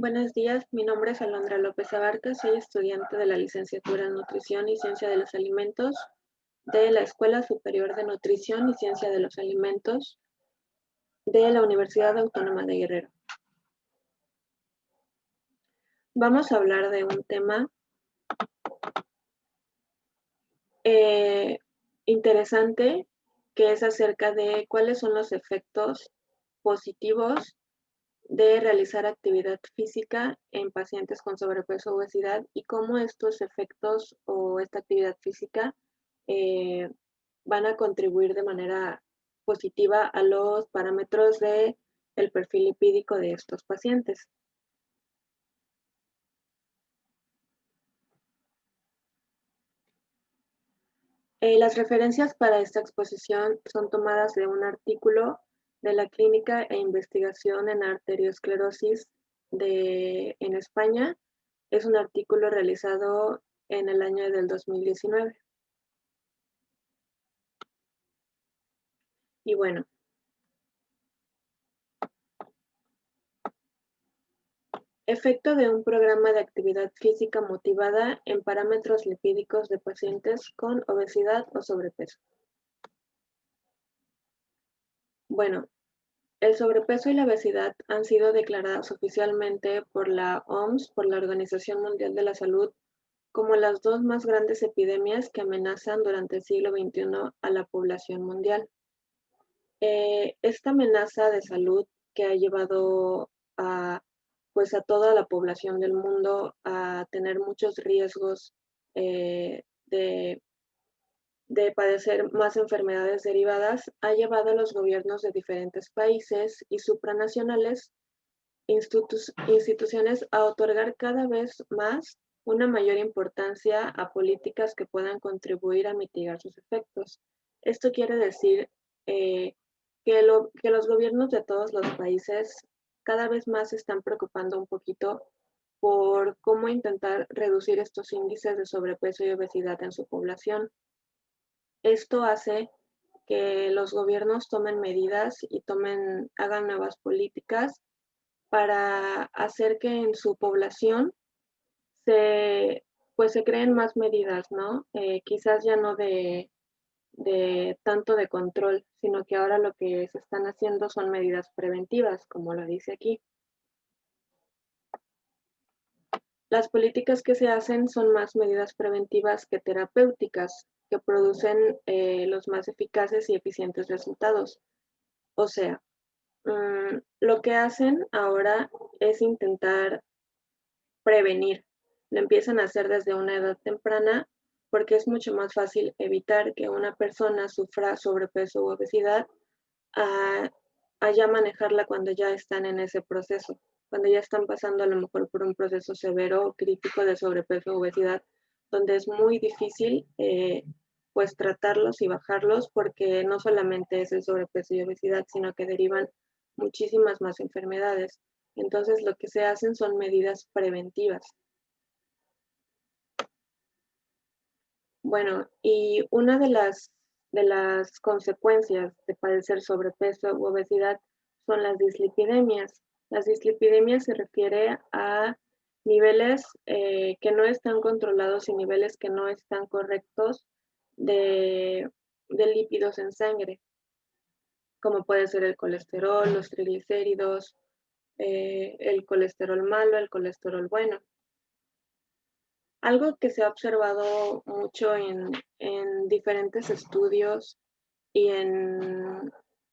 Buenos días, mi nombre es Alondra López Abarca, soy estudiante de la licenciatura en Nutrición y Ciencia de los Alimentos de la Escuela Superior de Nutrición y Ciencia de los Alimentos de la Universidad Autónoma de Guerrero. Vamos a hablar de un tema interesante que es acerca de cuáles son los efectos positivos de realizar actividad física en pacientes con sobrepeso o obesidad y cómo estos efectos o esta actividad física eh, van a contribuir de manera positiva a los parámetros de el perfil lipídico de estos pacientes. Las referencias para esta exposición son tomadas de un artículo de la Clínica e Investigación en Arteriosclerosis en España. Es un artículo realizado en el año del 2019. Y bueno, efecto de un programa de actividad física motivada en parámetros lipídicos de pacientes con obesidad o sobrepeso. Bueno, el sobrepeso y la obesidad han sido declaradas oficialmente por la OMS, por la Organización Mundial de la Salud, como las dos más grandes epidemias que amenazan durante el siglo XXI a la población mundial. Esta amenaza de salud que ha llevado pues a toda la población del mundo a tener muchos riesgos de padecer más enfermedades derivadas, ha llevado a los gobiernos de diferentes países y supranacionales instituciones a otorgar cada vez más una mayor importancia a políticas que puedan contribuir a mitigar sus efectos. Esto quiere decir eh, que los gobiernos de todos los países cada vez más se están preocupando un poquito por cómo intentar reducir estos índices de sobrepeso y obesidad en su población. Esto hace que los gobiernos tomen medidas y hagan nuevas políticas para hacer que en su población pues se creen más medidas, ¿no? Quizás ya no de tanto de control, sino que ahora lo que se están haciendo son medidas preventivas, como lo dice aquí. Las políticas que se hacen son más medidas preventivas que terapéuticas, que producen los más eficaces y eficientes resultados. O sea, lo que hacen ahora es intentar prevenir. Lo empiezan a hacer desde una edad temprana porque es mucho más fácil evitar que una persona sufra sobrepeso u obesidad a ya manejarla cuando ya están en ese proceso, cuando ya están pasando a lo mejor por un proceso severo o crítico de sobrepeso u obesidad, donde es muy difícil pues tratarlos y bajarlos porque no solamente es el sobrepeso y obesidad, sino que derivan muchísimas más enfermedades. Entonces lo que se hacen son medidas preventivas. Bueno, y una de las consecuencias de padecer sobrepeso u obesidad son las dislipidemias. Las dislipidemias se refiere a niveles que no están controlados y niveles que no están correctos de, de lípidos en sangre, como puede ser el colesterol, los triglicéridos, el colesterol malo, el colesterol bueno. Algo que se ha observado mucho en diferentes estudios y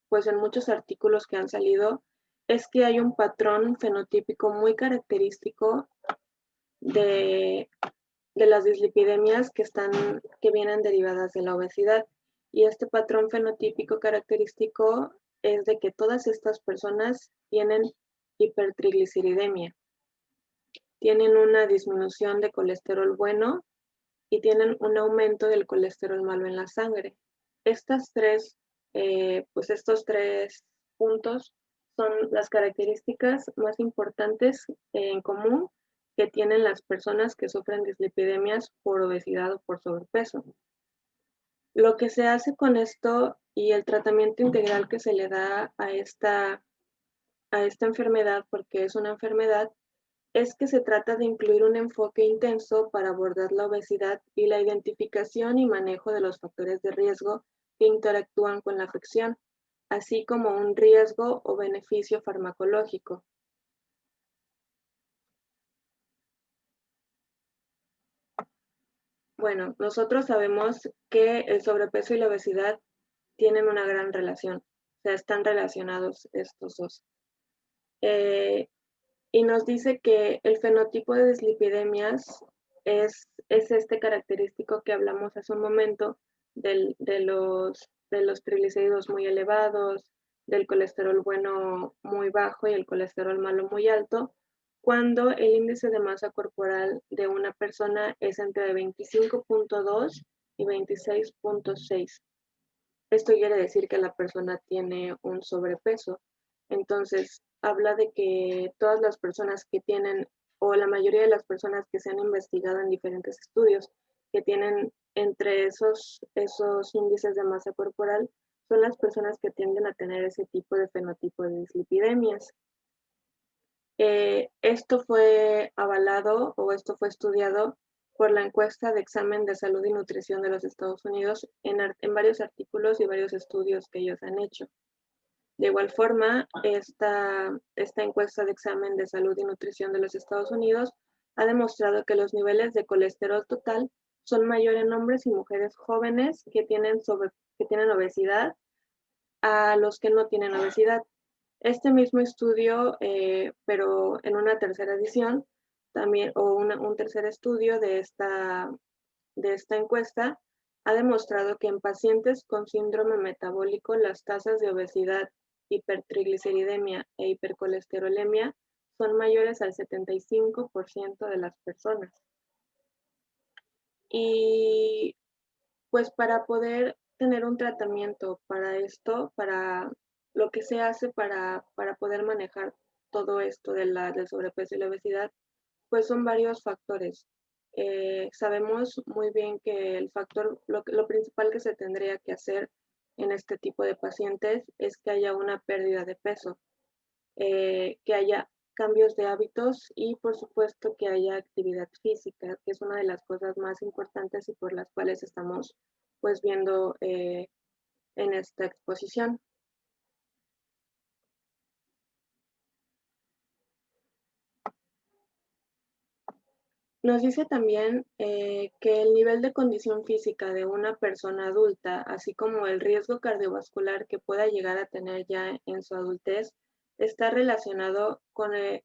pues en muchos artículos que han salido es que hay un patrón fenotípico muy característico de, de las dislipidemias que vienen derivadas de la obesidad. Y este patrón fenotípico característico es de que todas estas personas tienen hipertrigliceridemia, tienen una disminución de colesterol bueno y tienen un aumento del colesterol malo en la sangre. Pues estos tres puntos son las características más importantes en común que tienen las personas que sufren dislipidemias por obesidad o por sobrepeso. Lo que se hace con esto y el tratamiento integral que se le da a esta enfermedad, porque es una enfermedad, es que se trata de incluir un enfoque intenso para abordar la obesidad y la identificación y manejo de los factores de riesgo que interactúan con la afección, así como un riesgo o beneficio farmacológico. Bueno, nosotros sabemos que el sobrepeso y la obesidad tienen una gran relación, o sea, están relacionados estos dos. Y nos dice que el fenotipo de dislipidemias es este característico que hablamos hace un momento de los triglicéridos muy elevados, del colesterol bueno muy bajo y el colesterol malo muy alto, cuando el índice de masa corporal de una persona es entre 25.2 y 26.6. Esto quiere decir que la persona tiene un sobrepeso. Entonces, habla de que todas las personas que tienen, o la mayoría de las personas que se han investigado en diferentes estudios, que tienen entre esos índices de masa corporal, son las personas que tienden a tener ese tipo de fenotipo de dislipidemias. Esto fue avalado o esto fue estudiado por la encuesta de examen de salud y nutrición de los Estados Unidos en varios artículos y varios estudios que ellos han hecho. De igual forma, esta encuesta de examen de salud y nutrición de los Estados Unidos ha demostrado que los niveles de colesterol total son mayores en hombres y mujeres jóvenes que tienen obesidad a los que no tienen obesidad. Este mismo estudio, pero en una tercera edición, también, o un tercer estudio de esta encuesta, ha demostrado que en pacientes con síndrome metabólico las tasas de obesidad, hipertrigliceridemia e hipercolesterolemia son mayores al 75% de las personas. Y pues para poder tener un tratamiento para esto, para lo que se hace para poder manejar todo esto del sobrepeso y la obesidad, pues son varios factores. Sabemos muy bien que lo principal que se tendría que hacer en este tipo de pacientes es que haya una pérdida de peso, que haya cambios de hábitos y por supuesto que haya actividad física, que es una de las cosas más importantes y por las cuales estamos pues viendo en esta exposición. Nos dice también que el nivel de condición física de una persona adulta, así como el riesgo cardiovascular que pueda llegar a tener ya en su adultez, está relacionado con el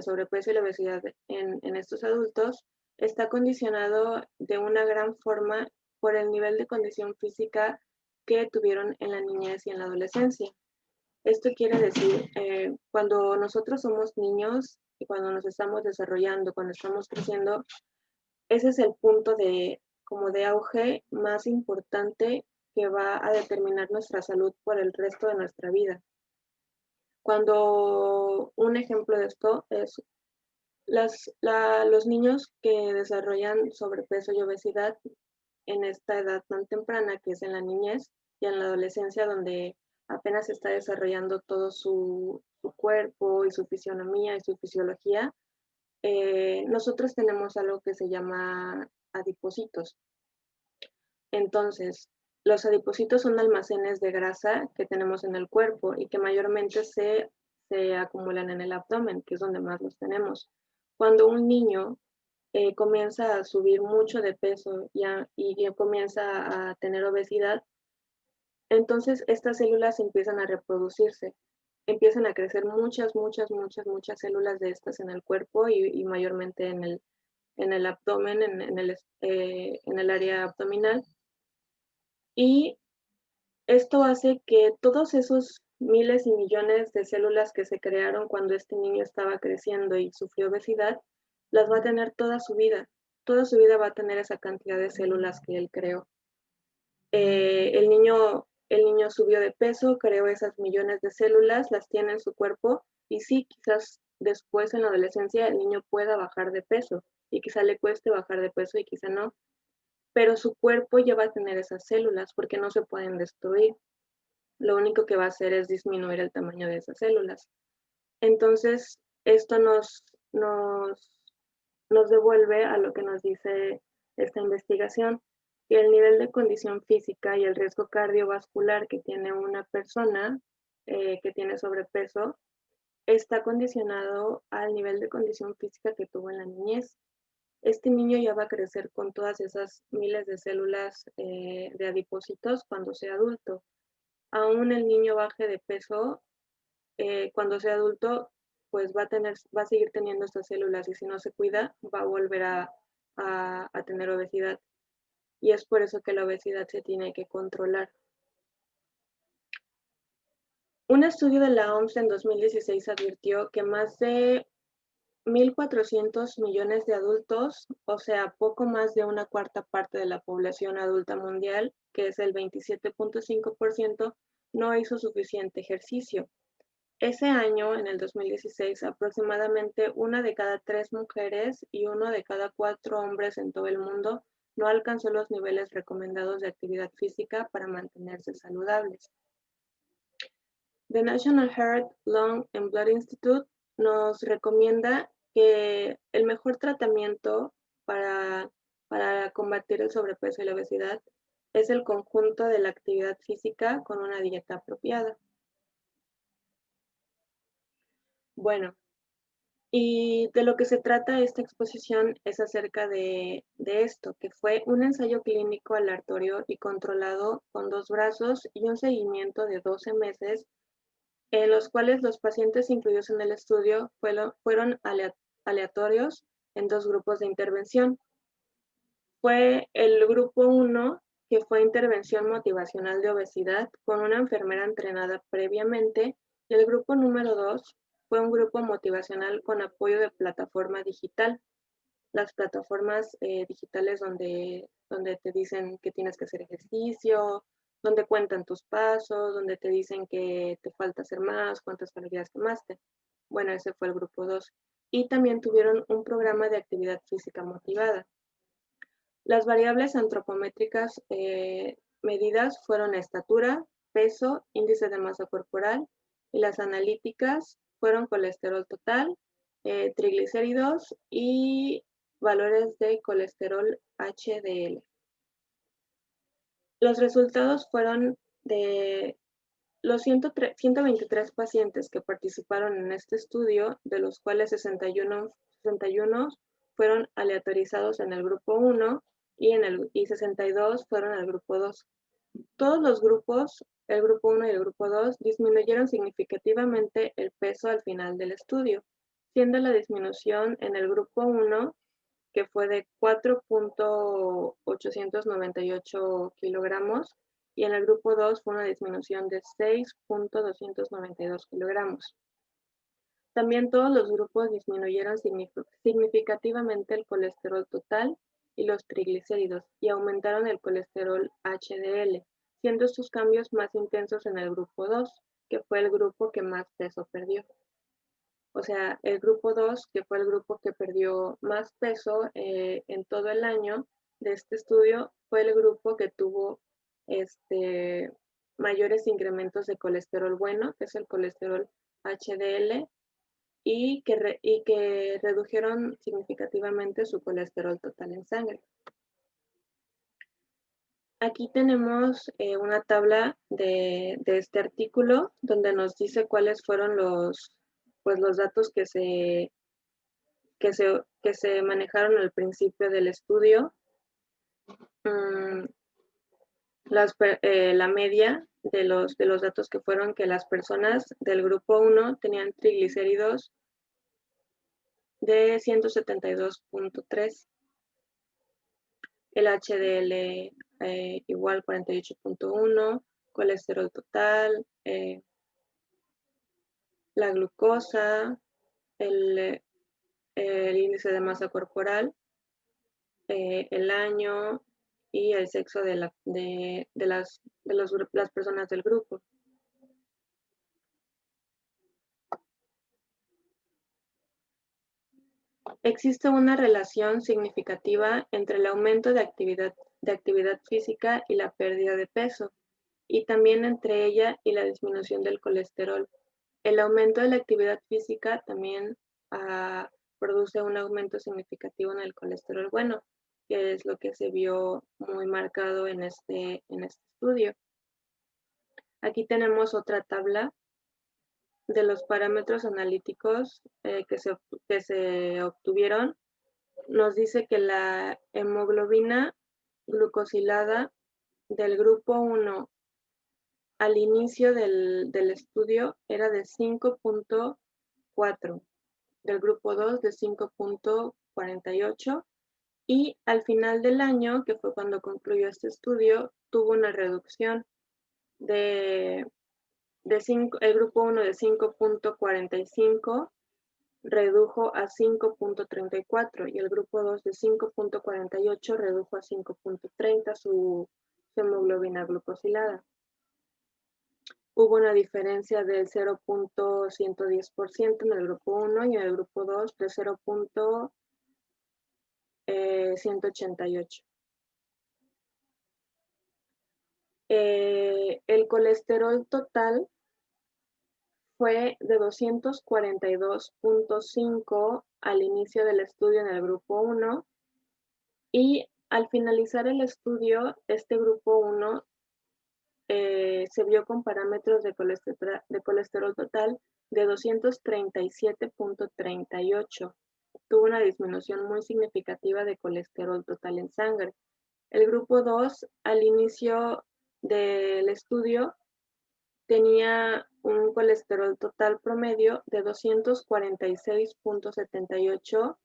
sobrepeso y la obesidad en estos adultos, está condicionado de una gran forma por el nivel de condición física que tuvieron en la niñez y en la adolescencia. Esto quiere decir, cuando nosotros somos niños y cuando nos estamos desarrollando, cuando estamos creciendo, ese es el punto como de auge más importante que va a determinar nuestra salud por el resto de nuestra vida. Cuando un ejemplo de esto es los niños que desarrollan sobrepeso y obesidad en esta edad tan temprana, que es en la niñez y en la adolescencia, donde apenas se está desarrollando todo su cuerpo y su fisionomía y su fisiología, nosotros tenemos algo que se llama adipocitos. Entonces, los adipocitos son almacenes de grasa que tenemos en el cuerpo y que mayormente se acumulan en el abdomen, que es donde más los tenemos. Cuando un niño comienza a subir mucho de peso y comienza a tener obesidad, entonces estas células empiezan a reproducirse, empiezan a crecer muchas células de estas en el cuerpo y mayormente en el abdomen, en el área abdominal. Y esto hace que todos esos miles y millones de células que se crearon cuando este niño estaba creciendo y sufrió obesidad, las va a tener toda su vida. Toda su vida va a tener esa cantidad de células que él creó. El niño subió de peso, creó esas millones de células, las tiene en su cuerpo y sí, quizás después en la adolescencia el niño pueda bajar de peso y quizá le cueste bajar de peso y quizá no, pero su cuerpo ya va a tener esas células porque no se pueden destruir. Lo único que va a hacer es disminuir el tamaño de esas células. Entonces, esto nos devuelve a lo que nos dice esta investigación, que el nivel de condición física y el riesgo cardiovascular que tiene una persona que tiene sobrepeso está condicionado al nivel de condición física que tuvo en la niñez. Este niño ya va a crecer con todas esas miles de células de adipocitos cuando sea adulto. Aún el niño baje de peso, cuando sea adulto, pues va a seguir teniendo estas células y si no se cuida, va a volver a tener obesidad. Y es por eso que la obesidad se tiene que controlar. Un estudio de la OMS en 2016 advirtió que más de 1.400 millones de adultos, o sea, poco más de una cuarta parte de la población adulta mundial, que es el 27.5%, no hizo suficiente ejercicio. Ese año, en el 2016, aproximadamente 1 de cada 3 mujeres y 1 de cada 4 hombres en todo el mundo no alcanzó los niveles recomendados de actividad física para mantenerse saludables. The National Heart, Lung and Blood Institute nos recomienda que el mejor tratamiento para combatir el sobrepeso y la obesidad es el conjunto de la actividad física con una dieta apropiada. Bueno, y de lo que se trata esta exposición es acerca de esto, que fue un ensayo clínico aleatorio y controlado con 2 brazos y un seguimiento de 12 meses, en los cuales los pacientes incluidos en el estudio fueron aleatorios en 2 grupos de intervención. Fue el grupo 1, que fue intervención motivacional de obesidad con una enfermera entrenada previamente, y el grupo número 2 fue un grupo motivacional con apoyo de plataforma digital. Las plataformas digitales donde te dicen que tienes que hacer ejercicio, donde cuentan tus pasos, donde te dicen que te falta hacer más, cuántas calorías quemaste. Bueno, ese fue el grupo 2. Y también tuvieron un programa de actividad física motivada. Las variables antropométricas medidas fueron estatura, peso, índice de masa corporal, y las analíticas fueron colesterol total, triglicéridos y valores de colesterol HDL. Los resultados fueron de los 123 pacientes que participaron en este estudio, de los cuales 61 fueron aleatorizados en el grupo 1 y 62 fueron al grupo 2. Todos los grupos, el grupo 1 y el grupo 2, disminuyeron significativamente el peso al final del estudio, siendo la disminución en el grupo 1, que fue de 4.898 kilogramos, y en el grupo 2 fue una disminución de 6.292 kilogramos. También todos los grupos disminuyeron significativamente el colesterol total y los triglicéridos y aumentaron el colesterol HDL, siendo estos cambios más intensos en el grupo 2, que fue el grupo que más peso perdió. O sea, el grupo 2, que fue el grupo que perdió más peso en todo el año de este estudio, fue el grupo que tuvo mayores incrementos de colesterol bueno, que es el colesterol HDL, y que redujeron significativamente su colesterol total en sangre. Aquí tenemos una tabla de este artículo donde nos dice cuáles fueron los datos que se manejaron al principio del estudio. La media de los datos que fueron que las personas del grupo 1 tenían triglicéridos de 172.3, el HDL igual 48.1, colesterol total, la glucosa, el índice de masa corporal, el año y el sexo de las personas del grupo. Existe una relación significativa entre el aumento de actividad física y la pérdida de peso, y también entre ella y la disminución del colesterol. El aumento de la actividad física también produce un aumento significativo en el colesterol bueno, que es lo que se vio muy marcado en este estudio. Aquí tenemos otra tabla de los parámetros analíticos que se obtuvieron. Nos dice que la hemoglobina glucosilada del grupo 1 al inicio del estudio era de 5.4, del grupo 2 de 5.48 y al final del año, que fue cuando concluyó este estudio, tuvo una reducción el grupo 1 de 5.45 redujo a 5.34 y el grupo 2 de 5.48 redujo a 5.30 su hemoglobina glucosilada. Hubo una diferencia del 0.110% en el grupo 1 y en el grupo 2 de 0.188. El colesterol total fue de 242.5 al inicio del estudio en el grupo 1 y al finalizar el estudio, este grupo 1 se vio con parámetros de colesterol total de 237.38. Tuvo una disminución muy significativa de colesterol total en sangre. El grupo 2, al inicio del estudio, tenía un colesterol total promedio de 246.78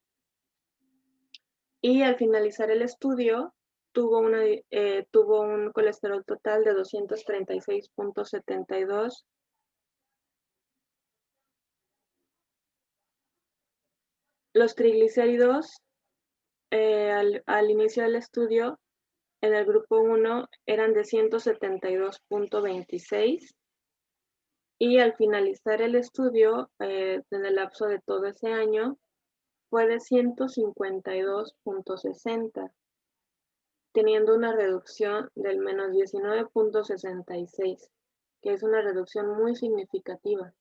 y al finalizar el estudio tuvo un colesterol total de 236.72. Los triglicéridos al inicio del estudio en el grupo 1 eran de 172.26 y al finalizar el estudio en el lapso de todo ese año fue de 152.60, teniendo una reducción del menos 19.66, que es una reducción muy significativa.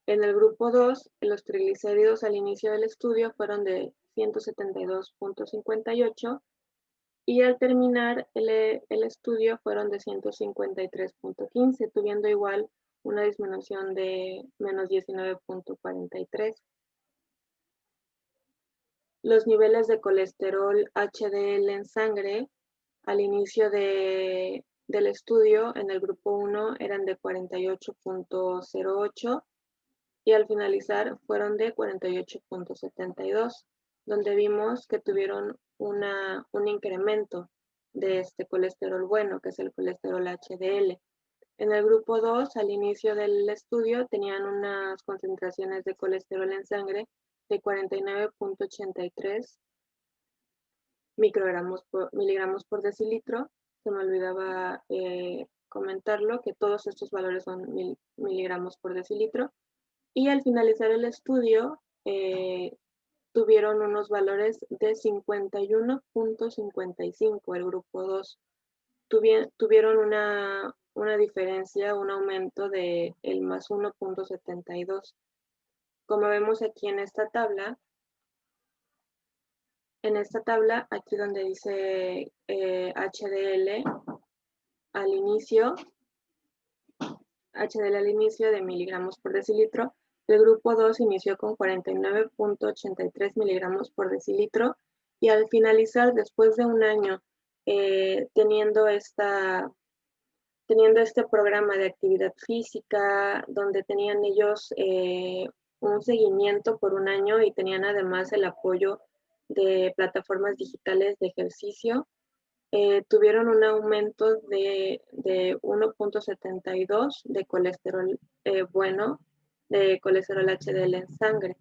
En el grupo 2, los triglicéridos al inicio del estudio fueron de 172.58 y al terminar el estudio fueron de 153.15, tuviendo igual una disminución de menos 19.43. Los niveles de colesterol HDL en sangre al inicio del estudio en el grupo 1 eran de 48.08 y al finalizar fueron de 48.72, donde vimos que tuvieron un incremento de este colesterol bueno, que es el colesterol HDL. En el grupo 2, al inicio del estudio, tenían unas concentraciones de colesterol en sangre de 49.83 miligramos por decilitro. Se me olvidaba comentarlo, que todos estos valores son miligramos por decilitro. Y al finalizar el estudio, tuvieron unos valores de 51.55, el grupo 2. Tuvieron una diferencia, un aumento de el más 1.72. Como vemos aquí en esta tabla, aquí donde dice HDL al inicio, de miligramos por decilitro, el grupo 2 inició con 49.83 miligramos por decilitro y al finalizar, después de un año, teniendo este programa de actividad física, donde tenían ellos un seguimiento por un año y tenían además el apoyo de plataformas digitales de ejercicio, tuvieron un aumento de 1.72 de colesterol bueno, de colesterol HDL en sangre.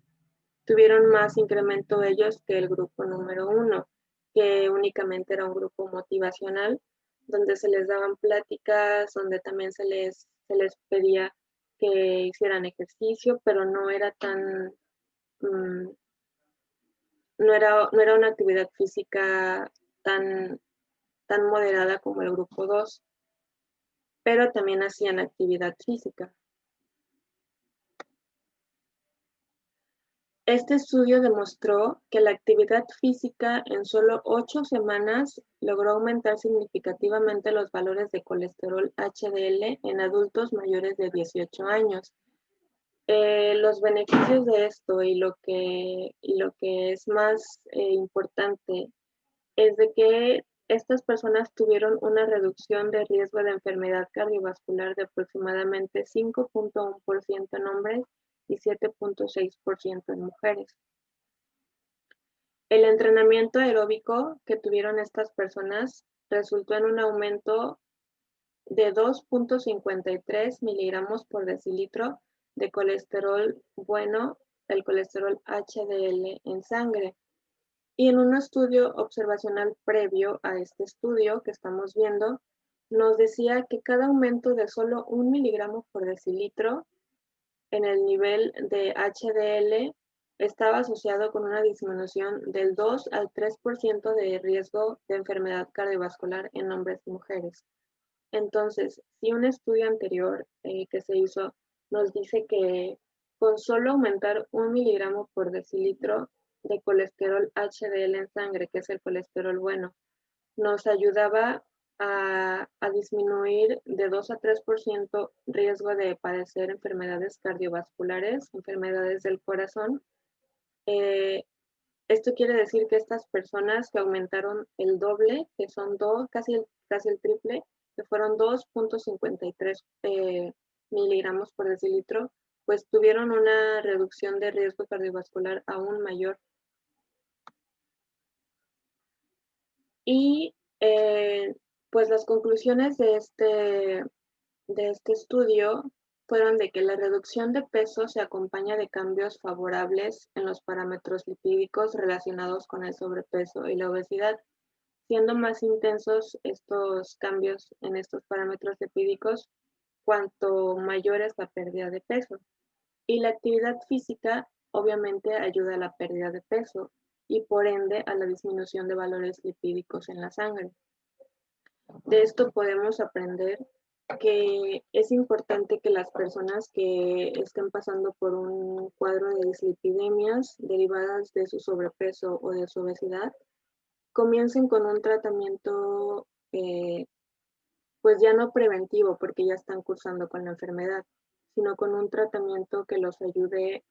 Tuvieron más incremento ellos que el grupo número 1, que únicamente era un grupo motivacional, donde se les daban pláticas, donde también se les pedía que hicieran ejercicio, pero no era tan, no era una actividad física tan moderada como el grupo 2, pero también hacían actividad física. Este estudio demostró que la actividad física en solo 8 semanas logró aumentar significativamente los valores de colesterol HDL en adultos mayores de 18 años. Los beneficios de esto y lo que es más importante es de que estas personas tuvieron una reducción de riesgo de enfermedad cardiovascular de aproximadamente 5.1% en hombres y 7.6% en mujeres. El entrenamiento aeróbico que tuvieron estas personas resultó en un aumento de 2.53 miligramos por decilitro de colesterol bueno, el colesterol HDL en sangre. Y en un estudio observacional previo a este estudio que estamos viendo, nos decía que cada aumento de solo 1 miligramo por decilitro en el nivel de HDL estaba asociado con una disminución del 2 al 3% de riesgo de enfermedad cardiovascular en hombres y mujeres. Entonces, si un estudio anterior que se hizo nos dice que con solo aumentar 1 miligramo por decilitro de colesterol HDL en sangre, que es el colesterol bueno, nos ayudaba a disminuir de 2 a 3% riesgo de padecer enfermedades cardiovasculares, enfermedades del corazón. Eh, Esto quiere decir que estas personas que aumentaron el doble, que son casi el triple, que fueron 2.53 miligramos por decilitro, pues tuvieron una reducción de riesgo cardiovascular aún mayor. Y pues las conclusiones de este estudio fueron de que la reducción de peso se acompaña de cambios favorables en los parámetros lipídicos relacionados con el sobrepeso y la obesidad, siendo más intensos estos cambios en estos parámetros lipídicos cuanto mayor es la pérdida de peso. Y la actividad física obviamente ayuda a la pérdida de peso y por ende a la disminución de valores lipídicos en la sangre. De esto podemos aprender que es importante que las personas que estén pasando por un cuadro de dislipidemias derivadas de su sobrepeso o de su obesidad comiencen con un tratamiento pues ya no preventivo porque ya están cursando con la enfermedad, sino con un tratamiento que los ayude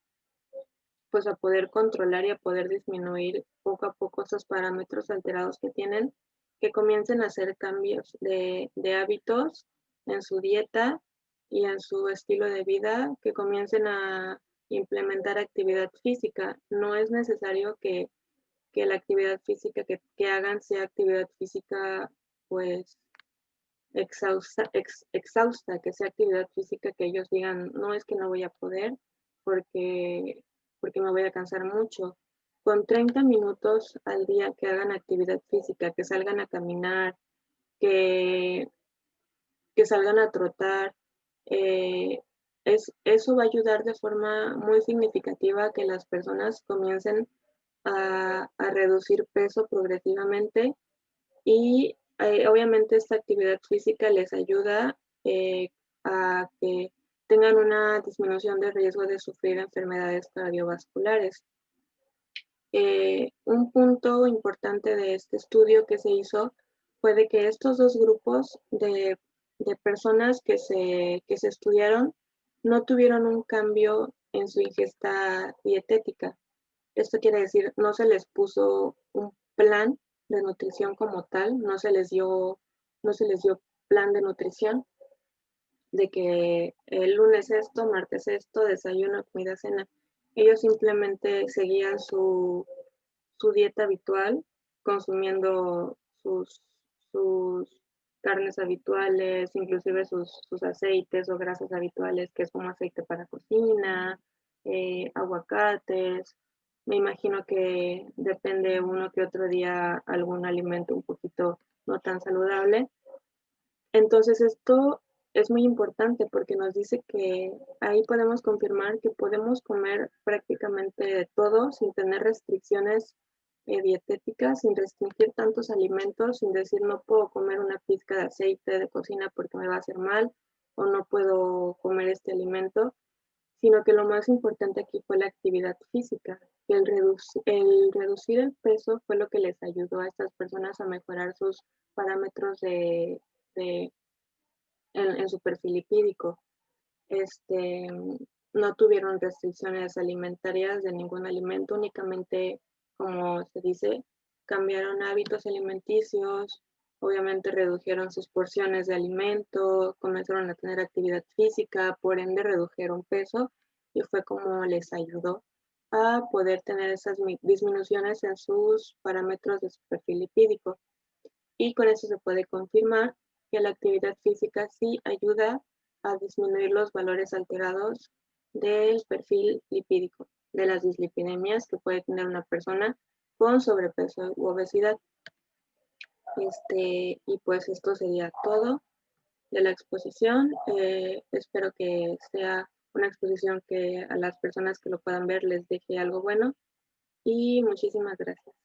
pues a poder controlar y a poder disminuir poco a poco esos parámetros alterados que tienen, que comiencen a hacer cambios de hábitos en su dieta y en su estilo de vida, que comiencen a implementar actividad física. No es necesario que la actividad física que hagan sea actividad física pues exhausta, que sea actividad física que ellos digan, no es que no voy a poder porque, porque me voy a cansar mucho. Con 30 minutos al día que hagan actividad física, que salgan a caminar, que, que salgan a trotar, eh, eso va a ayudar de forma muy significativa a que las personas comiencen a reducir peso progresivamente y obviamente esta actividad física les ayuda a que tengan una disminución de riesgo de sufrir enfermedades cardiovasculares. Un punto importante de este estudio que se hizo fue de que estos dos grupos de personas que se estudiaron no tuvieron un cambio en su ingesta dietética. Esto quiere decir, no se les puso un plan de nutrición como tal, no se les dio plan de nutrición, de que el lunes esto, martes esto, desayuno, comida, cena. Ellos simplemente seguían su dieta habitual, consumiendo sus carnes habituales, inclusive sus aceites o grasas habituales, que es como aceite para cocina, aguacates. Me imagino que depende uno que otro día algún alimento un poquito no tan saludable. Entonces esto es muy importante porque nos dice que ahí podemos confirmar que podemos comer prácticamente de todo sin tener restricciones dietéticas, sin restringir tantos alimentos, sin decir no puedo comer una pizca de aceite de cocina porque me va a hacer mal o no puedo comer este alimento, sino que lo más importante aquí fue la actividad física. El reducir el peso fue lo que les ayudó a estas personas a mejorar sus parámetros de- en su perfil lipídico. Este, no tuvieron restricciones alimentarias de ningún alimento, únicamente, como se dice, cambiaron hábitos alimenticios, obviamente redujeron sus porciones de alimento, comenzaron a tener actividad física, por ende redujeron peso y fue como les ayudó a poder tener esas disminuciones en sus parámetros de su perfil lipídico. Y con eso se puede confirmar que la actividad física sí ayuda a disminuir los valores alterados del perfil lipídico, de las dislipidemias que puede tener una persona con sobrepeso u obesidad. Y pues esto sería todo de la exposición. Espero que sea una exposición que a las personas que lo puedan ver les deje algo bueno y muchísimas gracias.